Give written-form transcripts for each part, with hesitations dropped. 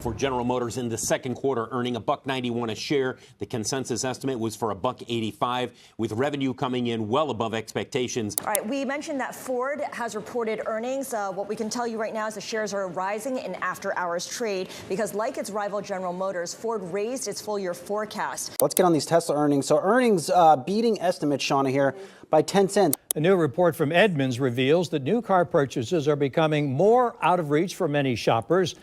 For General Motors in the second quarter, earning $1.91 a share. The consensus estimate was for $1.85, with revenue coming in well above expectations. All right, we mentioned that Ford has reported earnings. What we can tell you right now is the shares are rising in after-hours trade because, like its rival General Motors, Ford raised its full-year forecast. Let's get on these Tesla earnings. So earnings beating estimates, Shauna, here by 10 cents. A new report from Edmunds reveals that new car purchases are becoming more out of reach for many shoppers.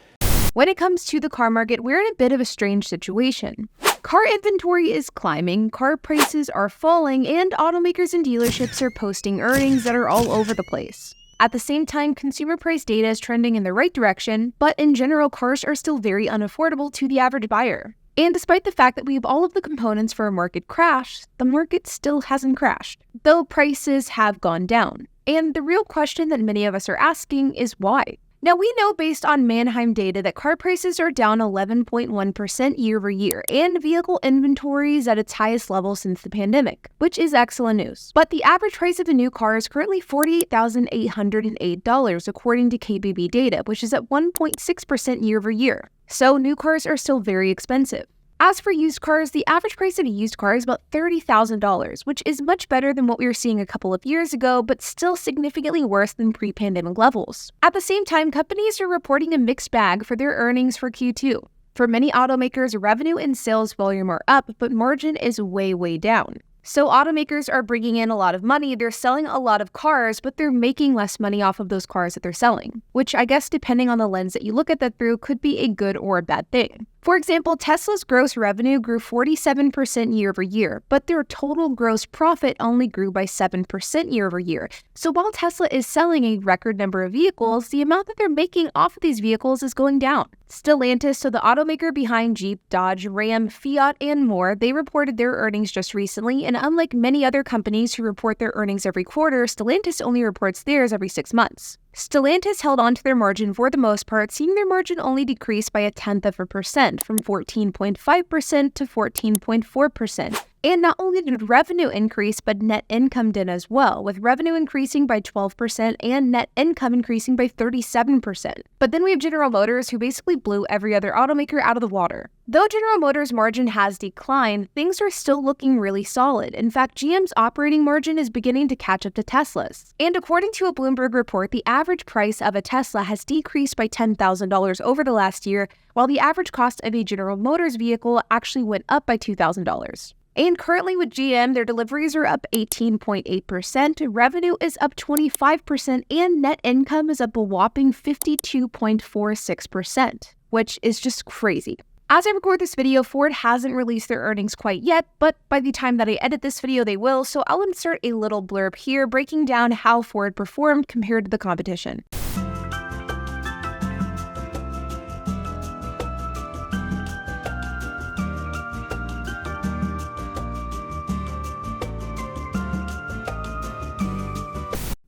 When it comes to the car market, we're in a bit of a strange situation. Car inventory is climbing, car prices are falling, and automakers and dealerships are posting earnings that are all over the place. At the same time, consumer price data is trending in the right direction, but in general, cars are still very unaffordable to the average buyer. And despite the fact that we have all of the components for a market crash, the market still hasn't crashed, though prices have gone down. And the real question that many of us are asking is why? Now, we know based on Manheim data that car prices are down 11.1% year over year, and vehicle inventory is at its highest level since the pandemic, which is excellent news. But the average price of a new car is currently $48,808, according to KBB data, which is at 1.6% year over year. So new cars are still very expensive. As for used cars, the average price of a used car is about $30,000, which is much better than what we were seeing a couple of years ago, but still significantly worse than pre-pandemic levels. At the same time, companies are reporting a mixed bag for their earnings for Q2. For many automakers, revenue and sales volume are up, but margin is way down. So automakers are bringing in a lot of money, they're selling a lot of cars, but they're making less money off of those cars that they're selling, which I guess depending on the lens that you look at that through could be a good or a bad thing. For example, Tesla's gross revenue grew 47% year over year, but their total gross profit only grew by 7% year over year. So while Tesla is selling a record number of vehicles, the amount that they're making off of these vehicles is going down. Stellantis, so the automaker behind Jeep, Dodge, Ram, Fiat, and more, they reported their earnings just recently, and unlike many other companies who report their earnings every quarter, Stellantis only reports theirs every 6 months. Stellantis held on to their margin for the most part, seeing their margin only decrease by 0.1% from 14.5% to 14.4%. And not only did revenue increase, but net income did as well, with revenue increasing by 12% and net income increasing by 37%. But then we have General Motors, who basically blew every other automaker out of the water. Though General Motors' margin has declined, things are still looking really solid. In fact, GM's operating margin is beginning to catch up to Tesla's. And according to a Bloomberg report, the average price of a Tesla has decreased by $10,000 over the last year, while the average cost of a General Motors vehicle actually went up by $2,000. And currently with GM, their deliveries are up 18.8%, revenue is up 25%, and net income is up a whopping 52.46%, which is just crazy. As I record this video, Ford hasn't released their earnings quite yet, but by the time that I edit this video, they will, so I'll insert a little blurb here breaking down how Ford performed compared to the competition.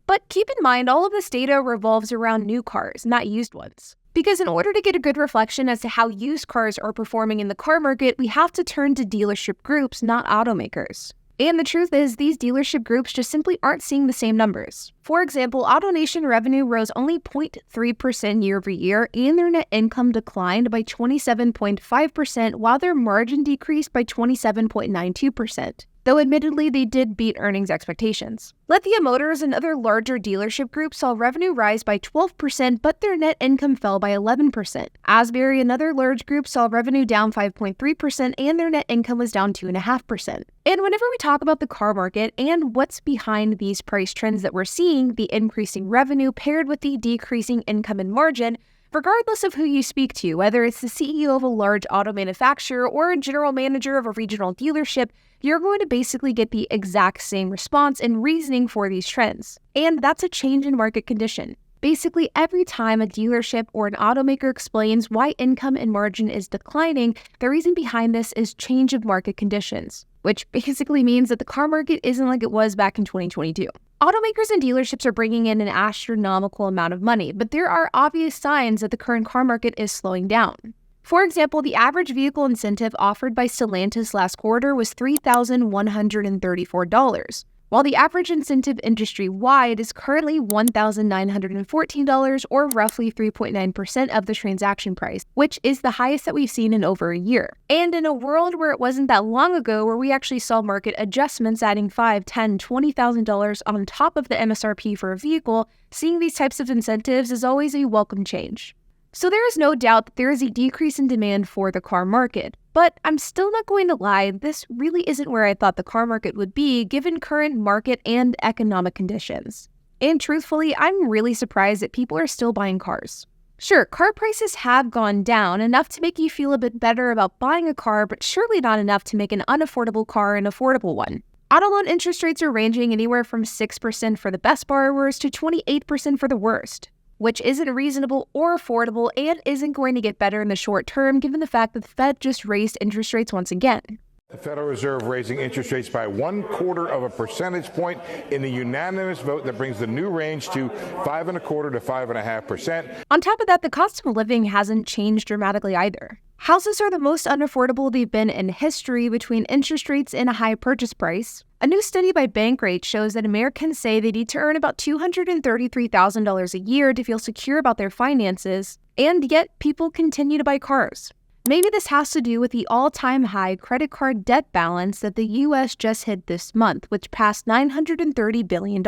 But keep in mind, all of this data revolves around new cars, not used ones. Because in order to get a good reflection as to how used cars are performing in the car market, we have to turn to dealership groups, not automakers. And the truth is, these dealership groups just simply aren't seeing the same numbers. For example, AutoNation revenue rose only 0.3% year over year, and their net income declined by 27.5%, while their margin decreased by 27.92%. Though admittedly, they did beat earnings expectations. Lithia Motors and other larger dealership groups saw revenue rise by 12%, but their net income fell by 11%. Asbury, another large group, saw revenue down 5.3%, and their net income was down 2.5%. And whenever we talk about the car market and what's behind these price trends that we're seeing, the increasing revenue paired with the decreasing income and margin, regardless of who you speak to, whether it's the CEO of a large auto manufacturer or a general manager of a regional dealership, you're going to basically get the exact same response and reasoning for these trends. And that's a change in market condition. Basically, every time a dealership or an automaker explains why income and margin is declining, the reason behind this is change of market conditions, which basically means that the car market isn't like it was back in 2022. Automakers and dealerships are bringing in an astronomical amount of money, but there are obvious signs that the current car market is slowing down. For example, the average vehicle incentive offered by Stellantis last quarter was $3,134, while the average incentive industry-wide is currently $1,914, or roughly 3.9% of the transaction price, which is the highest that we've seen in over a year. And in a world where it wasn't that long ago where we actually saw market adjustments adding $5,000, $10,000, $20,000 on top of the MSRP for a vehicle, seeing these types of incentives is always a welcome change. So there is no doubt that there is a decrease in demand for the car market. But I'm still not going to lie, this really isn't where I thought the car market would be given current market and economic conditions. And truthfully, I'm really surprised that people are still buying cars. Sure, car prices have gone down enough to make you feel a bit better about buying a car, but surely not enough to make an unaffordable car an affordable one. Auto loan interest rates are ranging anywhere from 6% for the best borrowers to 28% for the worst, which isn't reasonable or affordable and isn't going to get better in the short term given the fact that the Fed just raised interest rates once again. The Federal Reserve raising interest rates by 1/4 percentage point in the unanimous vote that brings the new range to 5.25% to 5.5%. On top of that, the cost of living hasn't changed dramatically either. Houses are the most unaffordable they've been in history between interest rates and a high purchase price. A new study by Bankrate shows that Americans say they need to earn about $233,000 a year to feel secure about their finances, and yet people continue to buy cars. Maybe this has to do with the all-time high credit card debt balance that the U.S. just hit this month, which passed $930 billion,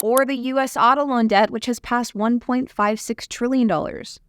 or the U.S. auto loan debt, which has passed $1.56 trillion.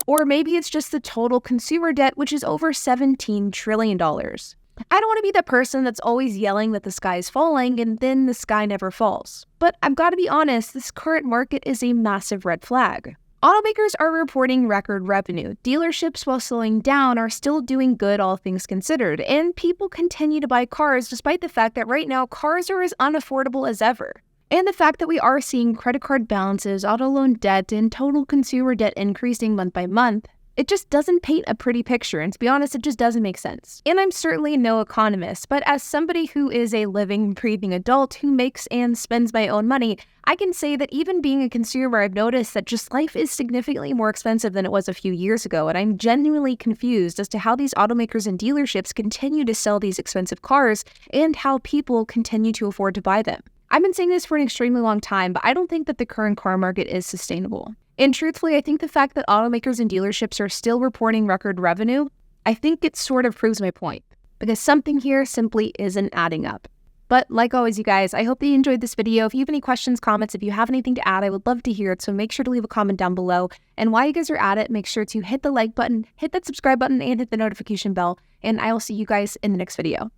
Or maybe it's just the total consumer debt, which is over $17 trillion. I don't want to be the person that's always yelling that the sky is falling and then the sky never falls. But I've got to be honest, this current market is a massive red flag. Automakers are reporting record revenue. Dealerships, while slowing down, are still doing good, all things considered. And people continue to buy cars despite the fact that right now cars are as unaffordable as ever. And the fact that we are seeing credit card balances, auto loan debt, and total consumer debt increasing month by month, it just doesn't paint a pretty picture, and to be honest, it just doesn't make sense. And I'm certainly no economist, but as somebody who is a living, breathing adult who makes and spends my own money, I can say that even being a consumer, I've noticed that just life is significantly more expensive than it was a few years ago, and I'm genuinely confused as to how these automakers and dealerships continue to sell these expensive cars and how people continue to afford to buy them. I've been saying this for an extremely long time, but I don't think that the current car market is sustainable. And truthfully, I think the fact that automakers and dealerships are still reporting record revenue, I think it sort of proves my point, because something here simply isn't adding up. But like always, you guys, I hope that you enjoyed this video. If you have any questions, comments, if you have anything to add, I would love to hear it, so make sure to leave a comment down below. And while you guys are at it, make sure to hit the like button, hit that subscribe button, and hit the notification bell, and I will see you guys in the next video.